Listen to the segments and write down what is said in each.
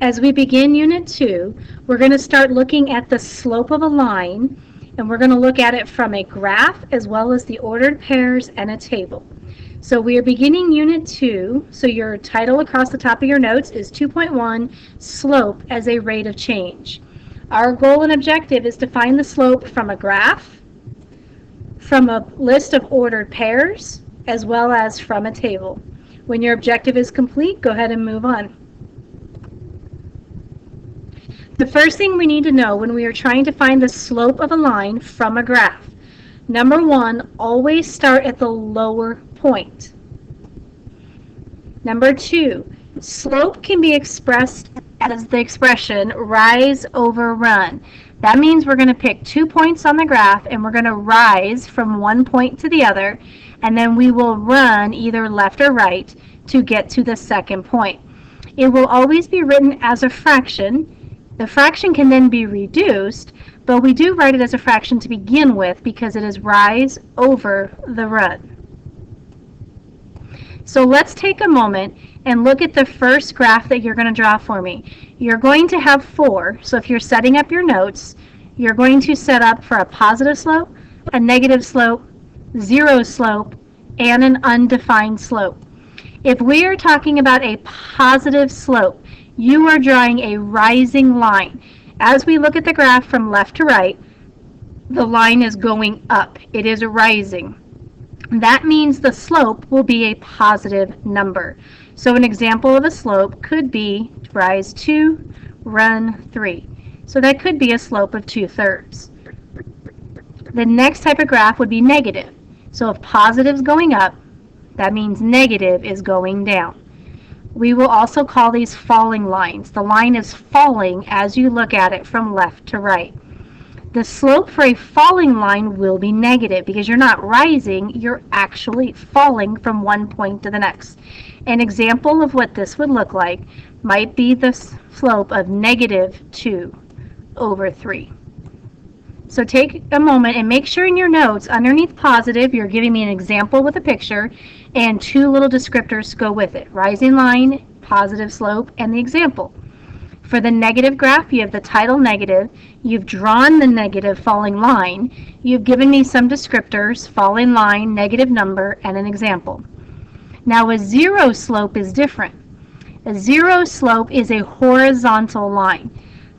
As we begin Unit 2, we're going to start looking at the slope of a line, and we're going to look at it from a graph as well as the ordered pairs and a table. So we are beginning Unit 2, so your title across the top of your notes is 2.1, Slope as a Rate of Change. Our goal and objective is to find the slope from a graph, from a list of ordered pairs, as well as from a table. When your objective is complete, go ahead and move on. The first thing we need to know when we are trying to find the slope of a line from a graph, number one, always start at the lower point. Number two, slope can be expressed as the expression rise over run. That means we're going to pick 2 points on the graph and we're going to rise from one point to the other, and then we will run either left or right to get to the second point. It will always be written as a fraction. The fraction can then be reduced, but we do write it as a fraction to begin with because it is rise over the run. So let's take a moment and look at the first graph that you're going to draw for me. You're going to have 4, so if you're setting up your notes, you're going to set up for a positive slope, a negative slope, zero slope, and an undefined slope. If we are talking about a positive slope, you are drawing a rising line. As we look at the graph from left to right, the line is going up. It is rising. That means the slope will be a positive number. So an example of a slope could be rise 2, run 3. So that could be a slope of 2/3. The next type of graph would be negative. So if positive is going up, that means negative is going down. We will also call these falling lines. The line is falling as you look at it from left to right. The slope for a falling line will be negative because you're not rising, you're actually falling from one point to the next. An example of what this would look like might be the slope of -2/3. So take a moment and make sure in your notes, underneath positive, you're giving me an example with a picture and 2 little descriptors go with it. Rising line, positive slope, and the example. For the negative graph, you have the title negative. You've drawn the negative falling line. You've given me some descriptors, falling line, negative number, and an example. Now a zero slope is different. A zero slope is a horizontal line.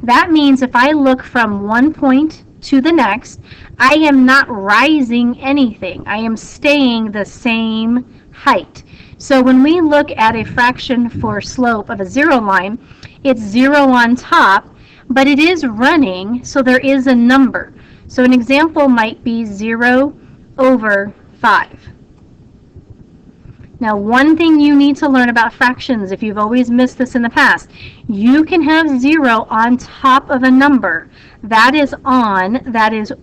That means if I look from one point to the next, I am not rising anything. I am staying the same height. So when we look at a fraction for slope of a zero line, it's 0 on top, but it is running, so there is a number. So an example might be 0/5. Now, one thing you need to learn about fractions, if you've always missed this in the past, you can have 0 on top of a number. That is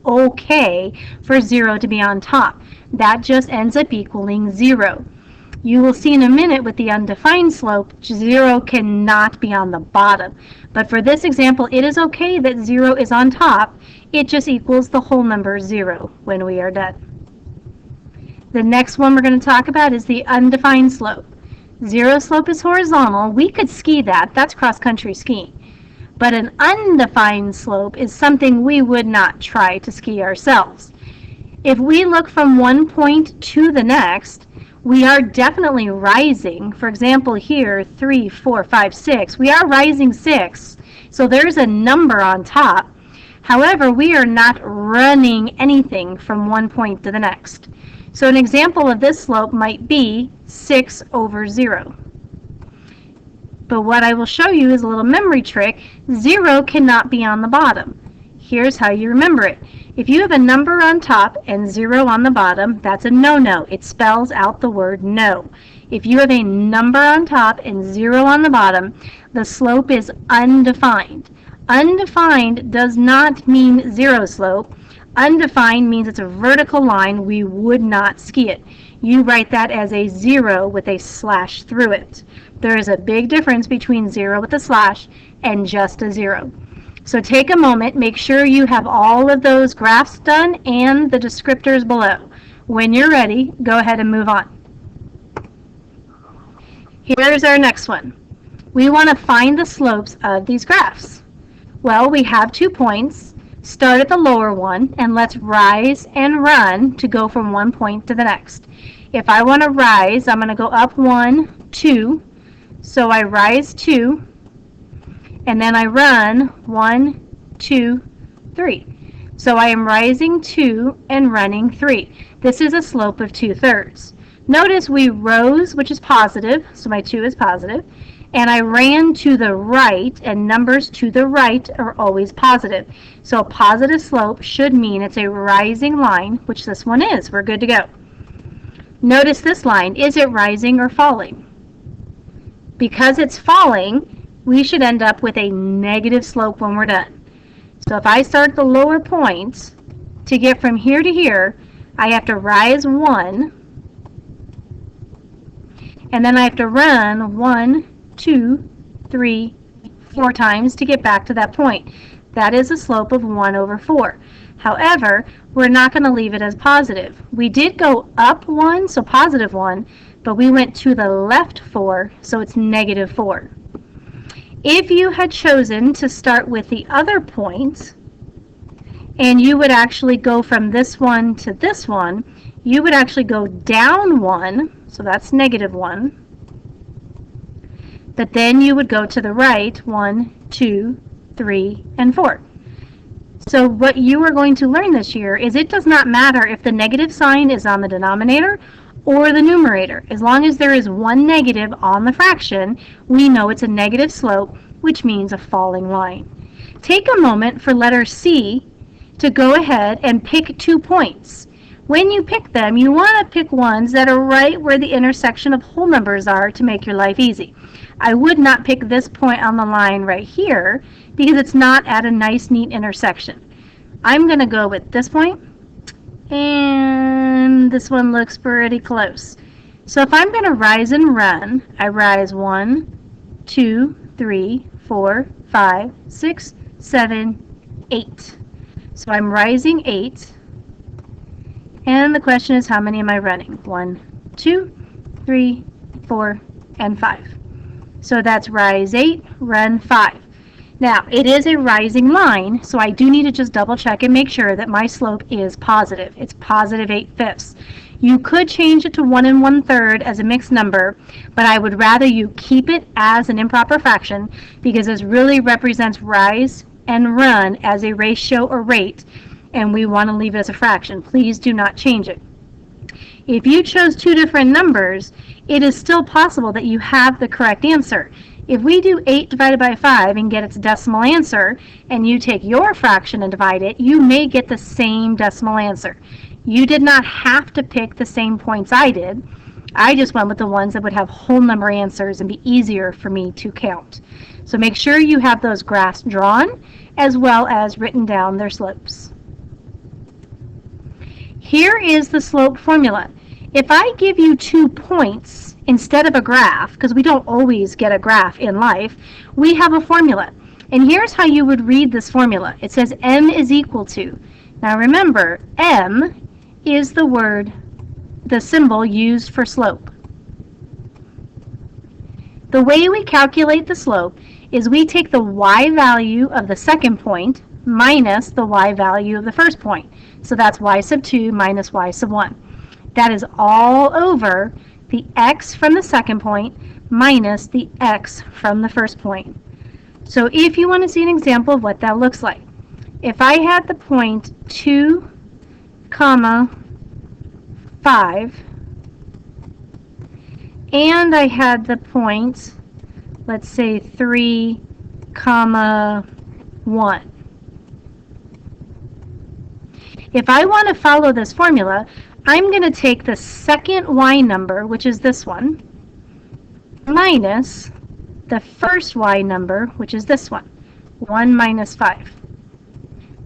okay for 0 to be on top. That just ends up equaling 0. You will see in a minute with the undefined slope, 0 cannot be on the bottom. But for this example, it is okay that 0 is on top. It just equals the whole number 0 when we are done. The next one we're going to talk about is the undefined slope. Zero slope is horizontal. We could ski that. That's cross-country skiing. But an undefined slope is something we would not try to ski ourselves. If we look from one point to the next, we are definitely rising. For example, here, 3, 4, 5, 6. We are rising 6, so there's a number on top. However, we are not running anything from one point to the next. So an example of this slope might be 6/0. But what I will show you is a little memory trick. 0 cannot be on the bottom. Here's how you remember it. If you have a number on top and 0 on the bottom, that's a no-no. It spells out the word no. If you have a number on top and 0 on the bottom, the slope is undefined. Undefined does not mean zero slope. Undefined means it's a vertical line. We would not ski it. You write that as a 0 with a slash through it. There is a big difference between 0 with a slash and just a 0. So take a moment, make sure you have all of those graphs done and the descriptors below. When you're ready, go ahead and move on. Here's our next one. We want to find the slopes of these graphs. Well, we have 2 points. Start at the lower one, and let's rise and run to go from one point to the next. If I want to rise, I'm going to go up 1, 2. So I rise 2, and then I run 1, 2, 3. So I am rising 2 and running 3. This is a slope of 2/3. Notice we rose, which is positive, so my 2 is positive, and I ran to the right, and numbers to the right are always positive. So a positive slope should mean it's a rising line, which this one is. We're good to go. Notice this line. Is it rising or falling? Because it's falling, we should end up with a negative slope when we're done. So if I start at the lower point, to get from here to here, I have to rise 1, and then I have to run 1, 2, 3, 4 times to get back to that point. That is a slope of 1/4. However, we're not going to leave it as positive. We did go up 1, so positive 1, but we went to the left 4, so it's -4. If you had chosen to start with the other point, and you would actually go from this one to this one, you would actually go down 1, so that's -1. But then you would go to the right, 1, 2, 3, and 4. So what you are going to learn this year is it does not matter if the negative sign is on the denominator or the numerator. As long as there is one negative on the fraction, we know it's a negative slope, which means a falling line. Take a moment for letter C to go ahead and pick 2 points. When you pick them, you want to pick ones that are right where the intersection of whole numbers are to make your life easy. I would not pick this point on the line right here because it's not at a nice, neat intersection. I'm going to go with this point, and this one looks pretty close. So if I'm going to rise and run, I rise 1, 2, 3, 4, 5, 6, 7, 8. So I'm rising 8. And the question is, how many am I running? 1, 2, 3, 4, and 5. So that's rise 8, run 5. Now, it is a rising line, so I do need to just double check and make sure that my slope is positive. It's positive 8/5. You could change it to 1 1/3 as a mixed number, but I would rather you keep it as an improper fraction because this really represents rise and run as a ratio or rate, and we want to leave it as a fraction. Please do not change it. If you chose 2 different numbers, it is still possible that you have the correct answer. If we do 8 divided by 5 and get its decimal answer, and you take your fraction and divide it, you may get the same decimal answer. You did not have to pick the same points I did. I just went with the ones that would have whole number answers and be easier for me to count. So make sure you have those graphs drawn as well as written down their slopes. Here is the slope formula. If I give you 2 points instead of a graph, because we don't always get a graph in life, we have a formula. And here's how you would read this formula. It says m is equal to. Now remember, m is the symbol used for slope. The way we calculate the slope is we take the y value of the second point minus the y value of the first point. So that's y sub 2 minus y sub 1. That is all over the x from the second point minus the x from the first point. So if you want to see an example of what that looks like, if I had the point 2, 5, and I had the point, let's say 3, 1. If I want to follow this formula, I'm going to take the second y number, which is this one, minus the first y number, which is this one, 1 minus 5.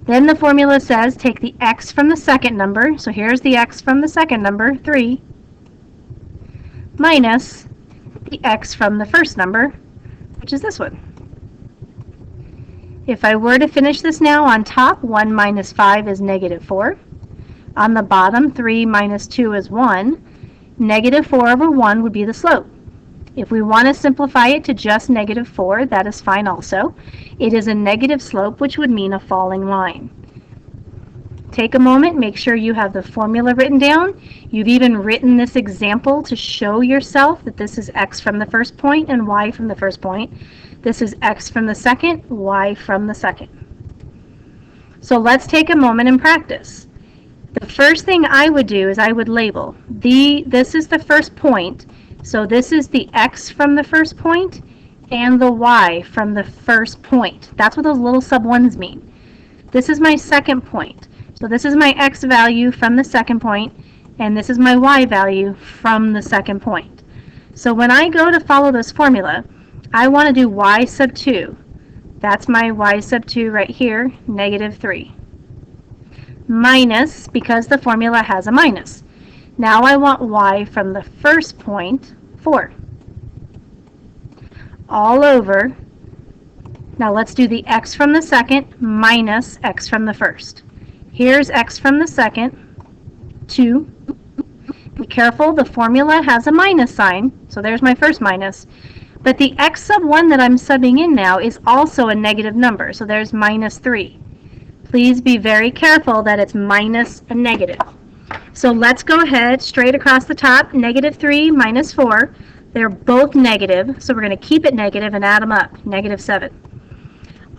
Then the formula says take the x from the second number, so here's the x from the second number, 3, minus the x from the first number, which is this one. If I were to finish this now, on top, 1 minus 5 is -4. On the bottom, 3 minus 2 is 1. -4/1 would be the slope. If we want to simplify it to just -4, that is fine also. It is a negative slope, which would mean a falling line. Take a moment, make sure you have the formula written down. You've even written this example to show yourself that this is x from the first point and y from the first point. This is x from the second, y from the second. So let's take a moment and practice. The first thing I would do is I would label. This is the first point, so this is the x from the first point and the y from the first point. That's what those little sub 1s mean. This is my second point. So this is my x value from the second point, and this is my y value from the second point. So when I go to follow this formula, I want to do y sub 2. That's my y sub 2 right here, -3. Minus, because the formula has a minus. Now I want y from the first point, 4. All over. Now let's do the x from the second minus x from the first. Here's x from the second, 2. Be careful, the formula has a minus sign, so there's my first minus. But the x sub 1 that I'm subbing in now is also a negative number, so there's -3. Please be very careful that it's minus a negative. So let's go ahead straight across the top, -3 minus 4. They're both negative, so we're going to keep it negative and add them up, -7.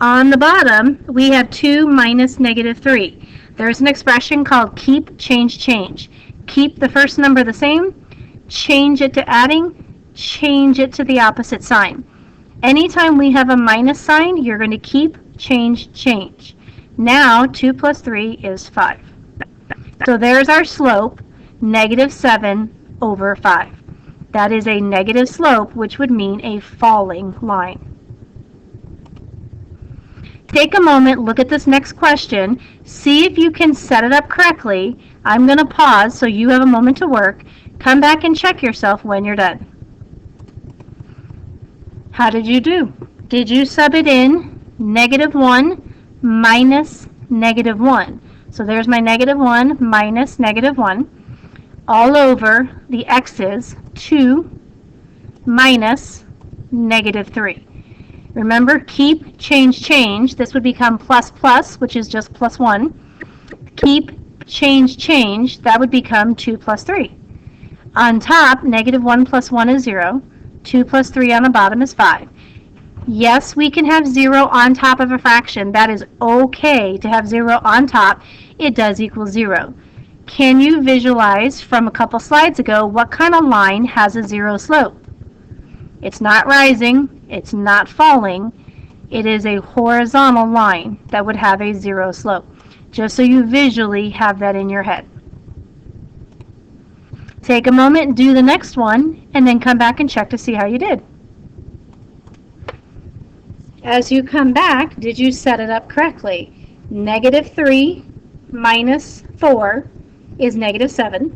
On the bottom, we have 2 minus -3. There's an expression called keep, change, change. Keep the first number the same, change it to adding, change it to the opposite sign. Anytime we have a minus sign, you're going to keep, change, change. Now 2 plus 3 is 5. So there's our slope, -7 over 5. That is a negative slope, which would mean a falling line. Take a moment, look at this next question, see if you can set it up correctly. I'm going to pause so you have a moment to work. Come back and check yourself when you're done. How did you do? Did you sub it in -1 minus -1? So there's my -1 minus -1 all over the x's, 2 minus -3. Remember, keep, change, change. This would become plus plus, which is just +1. Keep, change, change. That would become 2 plus 3. On top, -1 plus 1 is 0. 2 plus 3 on the bottom is 5. Yes, we can have 0 on top of a fraction. That is okay to have 0 on top. It does equal 0. Can you visualize from a couple slides ago what kind of line has a 0 slope? It's not rising, it's not falling, it is a horizontal line that would have a 0 slope, just so you visually have that in your head. Take a moment and do the next one, and then come back and check to see how you did. As you come back, did you set it up correctly? -3 minus 4 is -7.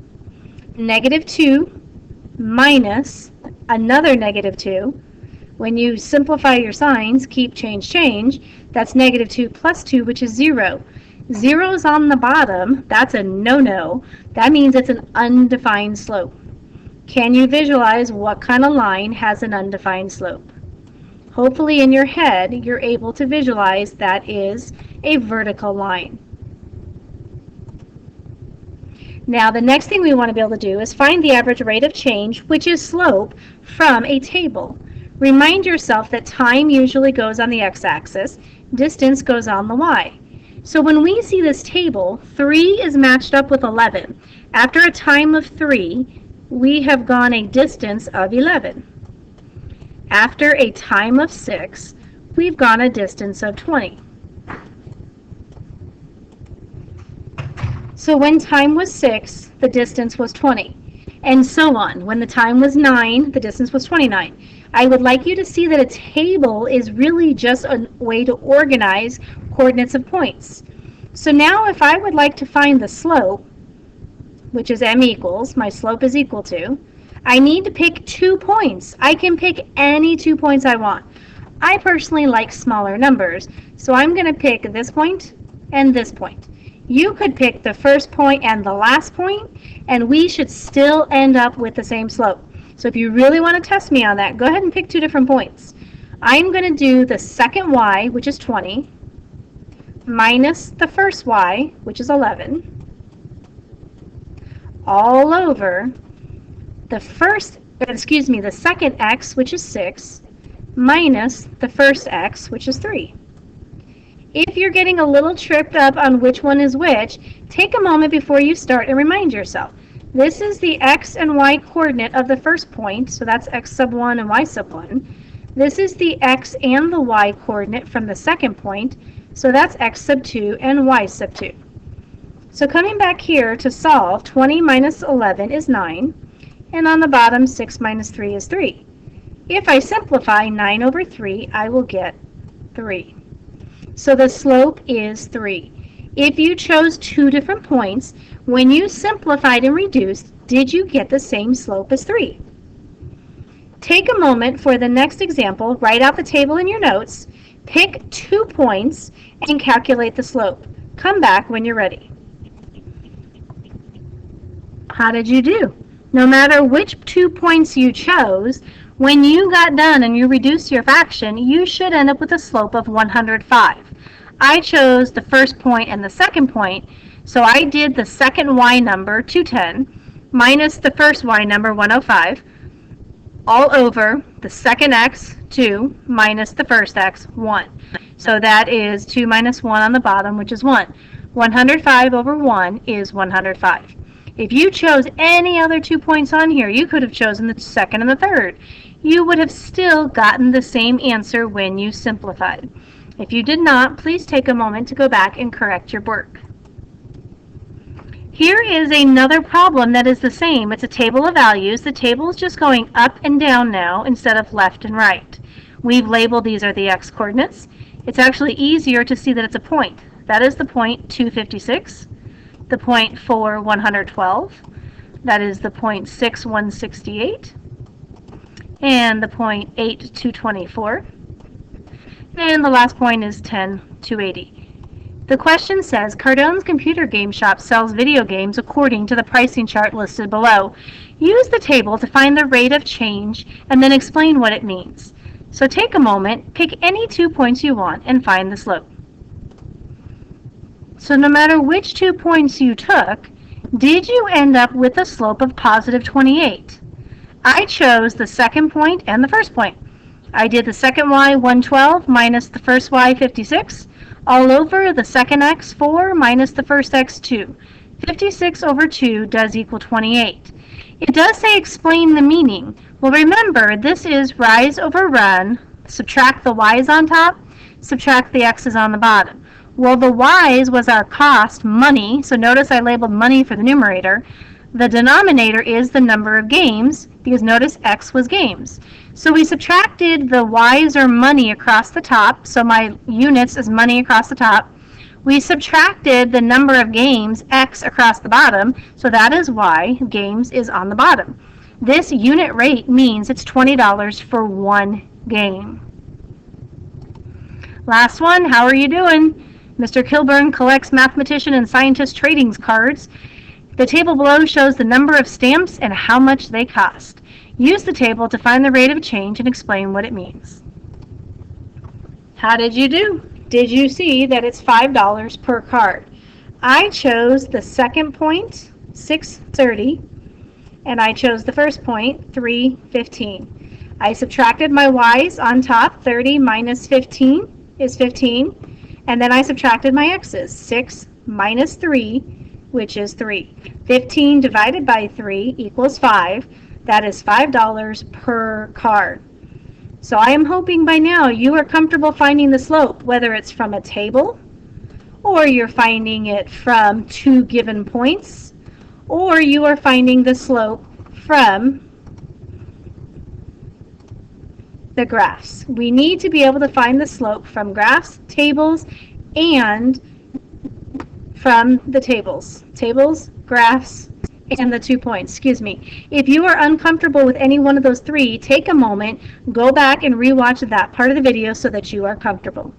-2 minus another -2. When you simplify your signs, keep, change, change, that's -2 plus 2, which is 0. 0 is on the bottom. That's a no-no. That means it's an undefined slope. Can you visualize what kind of line has an undefined slope? Hopefully in your head, you're able to visualize that is a vertical line. Now, the next thing we want to be able to do is find the average rate of change, which is slope, from a table. Remind yourself that time usually goes on the x-axis, distance goes on the y. So when we see this table, 3 is matched up with 11. After a time of 3, we have gone a distance of 11. After a time of 6, we've gone a distance of 20. So when time was 6, the distance was 20, and so on. When the time was 9, the distance was 29. I would like you to see that a table is really just a way to organize coordinates of points. So now if I would like to find the slope, which is m equals, my slope is equal to, I need to pick 2 points. I can pick any 2 points I want. I personally like smaller numbers, so I'm going to pick this point and this point. You could pick the first point and the last point, and we should still end up with the same slope. So if you really want to test me on that, go ahead and pick two different points. I'm going to do the second y, which is 20, minus the first y, which is 11, all over the second x, which is 6, minus the first x, which is 3. If you're getting a little tripped up on which one is which, take a moment before you start and remind yourself. This is the x and y coordinate of the first point, so that's x sub 1 and y sub 1. This is the x and the y coordinate from the second point, so that's x sub 2 and y sub 2. So coming back here to solve, 20 minus 11 is 9, and on the bottom 6 minus 3 is 3. If I simplify 9 over 3, I will get 3. So the slope is 3. If you chose two different points, when you simplified and reduced, did you get the same slope as 3? Take a moment for the next example, write out the table in your notes, pick 2 points, and calculate the slope. Come back when you're ready. How did you do? No matter which 2 points you chose, when you got done and you reduced your fraction, you should end up with a slope of 105. I chose the first point and the second point, so I did the second y number, 210, minus the first y number, 105, all over the second x, 2, minus the first x, 1. So that is 2 minus 1 on the bottom, which is 1. 105 over 1 is 105. If you chose any other 2 points on here, you could have chosen the second and the third. You would have still gotten the same answer when you simplified. If you did not, please take a moment to go back and correct your work. Here is another problem that is the same. It's a table of values. The table is just going up and down now instead of left and right. We've labeled these are the x coordinates. It's actually easier to see that it's a point. That is the point 256, the point 4, 112, that is the point 6, 168, and the point 8, 224, and the last point is 10, 280. The question says, Cardone's computer game shop sells video games according to the pricing chart listed below. Use the table to find the rate of change and then explain what it means. So take a moment, pick any 2 points you want, and find the slope. So no matter which 2 points you took, did you end up with a slope of positive 28? I chose the second point and the first point. I did the second y, 112, minus the first y, 56, all over the second x, 4, minus the first x, 2. 56 over 2 does equal 28. It does say explain the meaning. Well, remember, this is rise over run, subtract the y's on top, subtract the x's on the bottom. Well, the y's was our cost, money, so notice I labeled money for the numerator. The denominator is the number of games, because notice x was games. So we subtracted the y's or money across the top, so my units is money across the top. We subtracted the number of games, x, across the bottom, so that is why games is on the bottom. This unit rate means it's $20 for one game. Last one, how are you doing? Mr. Kilburn collects mathematician and scientist trading cards. The table below shows the number of stamps and how much they cost. Use the table to find the rate of change and explain what it means. How did you do? Did you see that it's $5 per card? I chose the second point, 630, and I chose the first point, 315. I subtracted my y's on top, 30 minus 15 is 15, and then I subtracted my x's, 6 minus 3, which is 3. 15 divided by 3 equals 5. That is $5 per card. So I am hoping by now you are comfortable finding the slope, whether it's from a table, or you're finding it from 2 given points, or you are finding the slope from the graphs. We need to be able to find the slope from graphs, tables, and from the tables. Tables, graphs, and the 2 points, excuse me. If you are uncomfortable with any one of those 3, take a moment, go back and rewatch that part of the video so that you are comfortable.